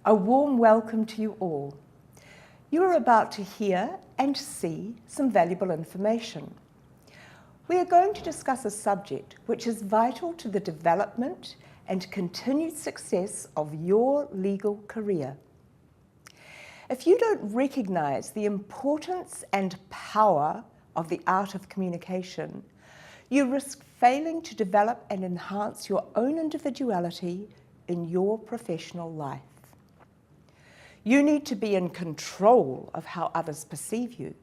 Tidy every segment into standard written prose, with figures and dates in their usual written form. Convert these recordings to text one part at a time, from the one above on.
A warm welcome to you all. You are about to hear and see some valuable information. We are going to discuss a subject which is vital to the development and continued success of your legal career. If you don't recognise the importance and power of the art of communication, you risk failing to develop and enhance your own individuality in your professional life. You need to be in control of how others perceive you.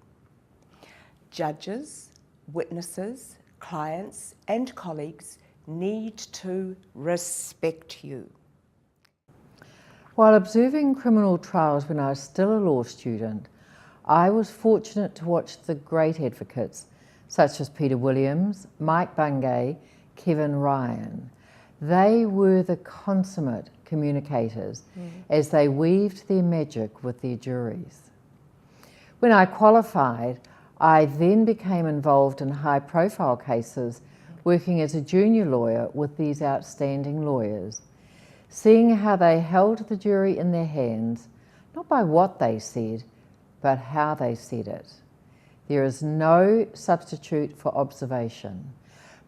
Judges, witnesses, clients, and colleagues need to respect you. While observing criminal trials when I was still a law student, I was fortunate to watch the great advocates such as Peter Williams, Mike Bungay, Kevin Ryan. They were the consummate communicators as they weaved their magic with their juries. When I qualified, I then became involved in high-profile cases, working as a junior lawyer with these outstanding lawyers, seeing how they held the jury in their hands, not by what they said, but how they said it. There is no substitute for observation,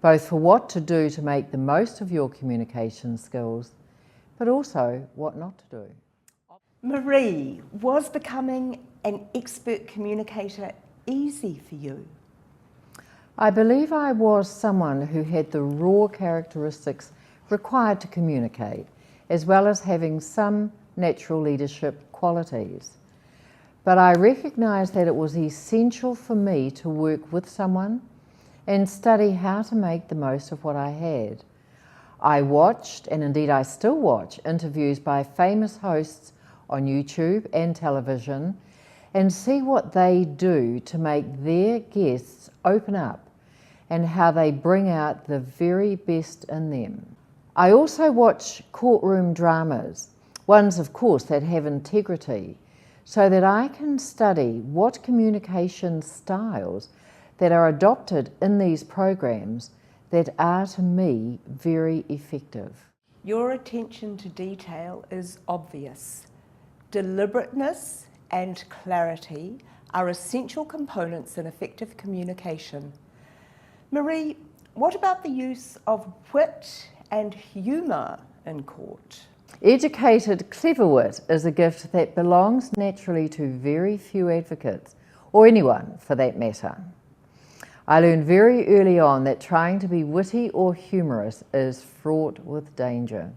both for what to do to make the most of your communication skills, but also what not to do. Marie, was becoming an expert communicator easy for you? I believe I was someone who had the raw characteristics required to communicate, as well as having some natural leadership qualities. But I recognised that it was essential for me to work with someone and study how to make the most of what I had. I watched, and indeed I still watch, interviews by famous hosts on YouTube and television and see what they do to make their guests open up and how they bring out the very best in them. I also watch courtroom dramas, ones of course that have integrity, so that I can study what communication styles that are adopted in these programs that are to me very effective. Your attention to detail is obvious. Deliberateness and clarity are essential components in effective communication. Marie, what about the use of wit and humour in court? Educated, clever wit is a gift that belongs naturally to very few advocates, or anyone for that matter. I learned very early on that trying to be witty or humorous is fraught with danger.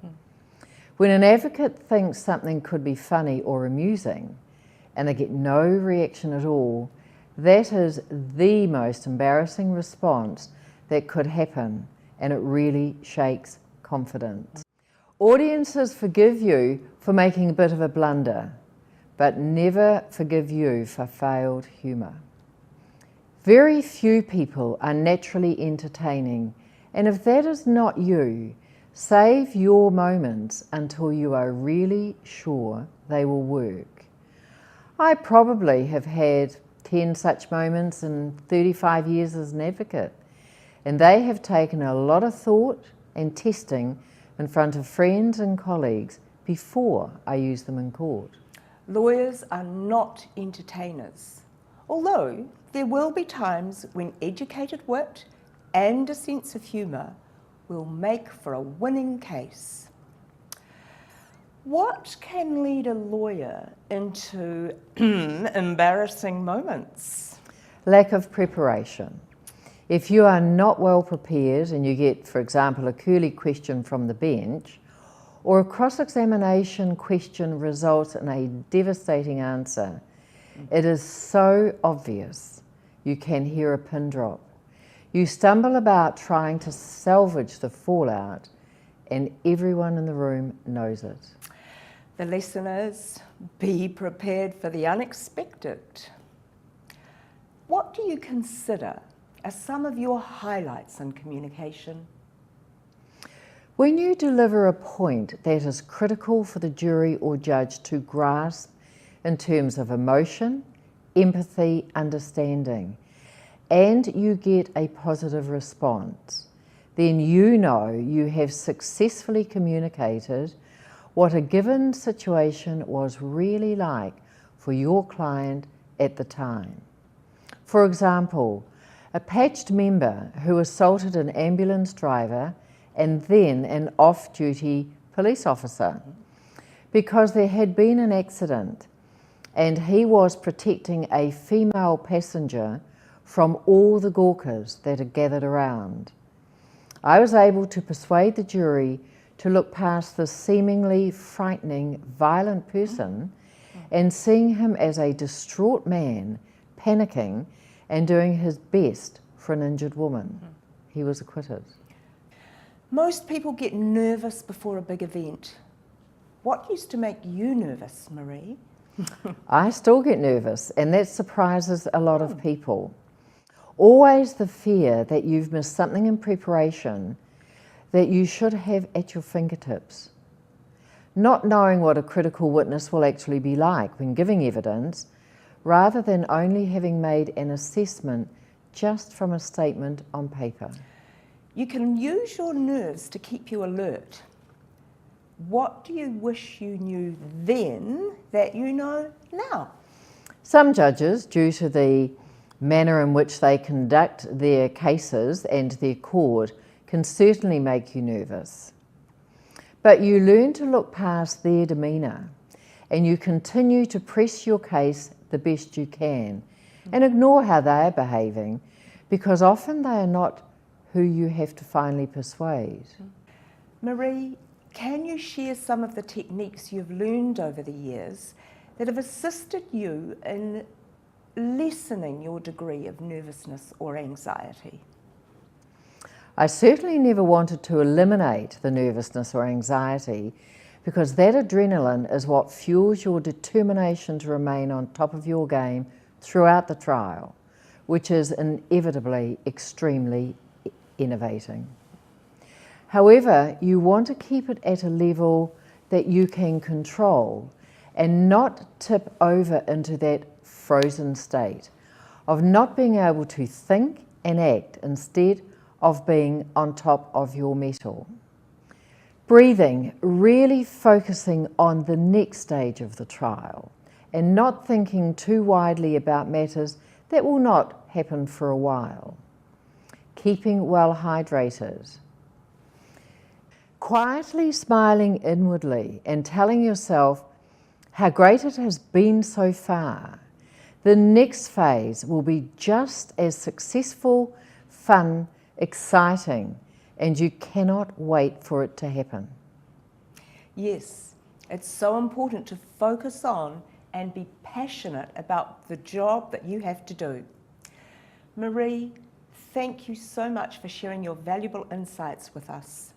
When an advocate thinks something could be funny or amusing, and they get no reaction at all, that is the most embarrassing response that could happen, and it really shakes confidence. Audiences forgive you for making a bit of a blunder, but never forgive you for failed humour. Very few people are naturally entertaining, and if that is not you, save your moments until you are really sure they will work. I probably have had 10 such moments in 35 years as an advocate, and they have taken a lot of thought and testing in front of friends and colleagues before I use them in court. Lawyers are not entertainers, although there will be times when educated wit and a sense of humour will make for a winning case. What can lead a lawyer into embarrassing moments? Lack of preparation. If you are not well prepared and you get, for example, a curly question from the bench, or a cross-examination question results in a devastating answer, it is so obvious you can hear a pin drop. You stumble about trying to salvage the fallout, and everyone in the room knows it. The lesson is, be prepared for the unexpected. What do you consider as some of your highlights in communication? When you deliver a point that is critical for the jury or judge to grasp in terms of emotion, empathy, understanding, and you get a positive response, then you know you have successfully communicated what a given situation was really like for your client at the time. For example, a patched member who assaulted an ambulance driver and then an off-duty police officer because there had been an accident and he was protecting a female passenger from all the gawkers that had gathered around. I was able to persuade the jury to look past the seemingly frightening, violent person and seeing him as a distraught man, panicking and doing his best for an injured woman. He was acquitted. Most people get nervous before a big event. What used to make you nervous, Marie? I still get nervous, and that surprises a lot of people. Always the fear that you've missed something in preparation that you should have at your fingertips. Not knowing what a critical witness will actually be like when giving evidence, rather than only having made an assessment just from a statement on paper. You can use your nerves to keep you alert. What do you wish you knew then that you know now? Some judges, due to the manner in which they conduct their cases and their court, can certainly make you nervous. But you learn to look past their demeanour and you continue to press your case the best you can and ignore how they are behaving, because often they are not who you have to finally persuade. Marie, can you share some of the techniques you've learned over the years that have assisted you in lessening your degree of nervousness or anxiety? I certainly never wanted to eliminate the nervousness or anxiety, because that adrenaline is what fuels your determination to remain on top of your game throughout the trial, which is inevitably extremely innovating. However, you want to keep it at a level that you can control and not tip over into that frozen state of not being able to think and act instead of being on top of your mettle. Breathing, really focusing on the next stage of the trial and not thinking too widely about matters that will not happen for a while. Keeping well hydrated. Quietly smiling inwardly and telling yourself how great it has been so far. The next phase will be just as successful, fun, exciting, and you cannot wait for it to happen. Yes, it's so important to focus on and be passionate about the job that you have to do. Marie, thank you so much for sharing your valuable insights with us.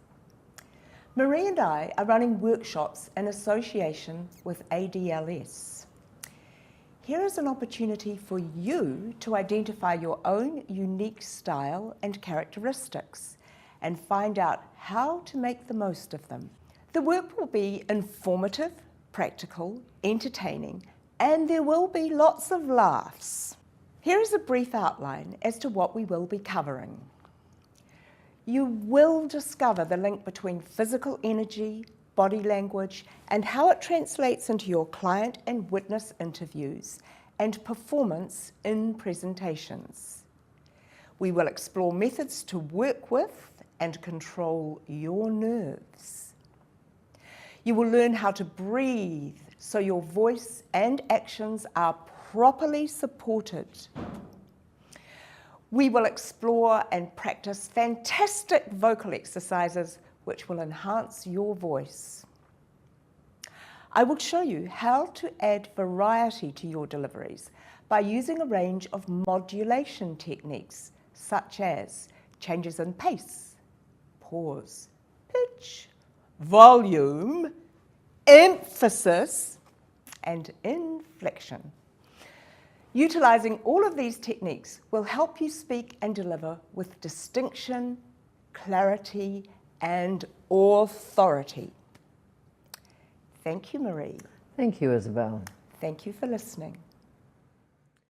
Marie and I are running workshops in association with ADLS. Here is an opportunity for you to identify your own unique style and characteristics and find out how to make the most of them. The work will be informative, practical, entertaining, and there will be lots of laughs. Here is a brief outline as to what we will be covering. You will discover the link between physical energy, body language, and how it translates into your client and witness interviews and performance in presentations. We will explore methods to work with and control your nerves. You will learn how to breathe so your voice and actions are properly supported. We will explore and practice fantastic vocal exercises which will enhance your voice. I will show you how to add variety to your deliveries by using a range of modulation techniques such as changes in pace, pause, pitch, volume, emphasis, and inflection. Utilizing all of these techniques will help you speak and deliver with distinction, clarity, and authority. Thank you, Marie. Thank you, Isabel. Thank you for listening.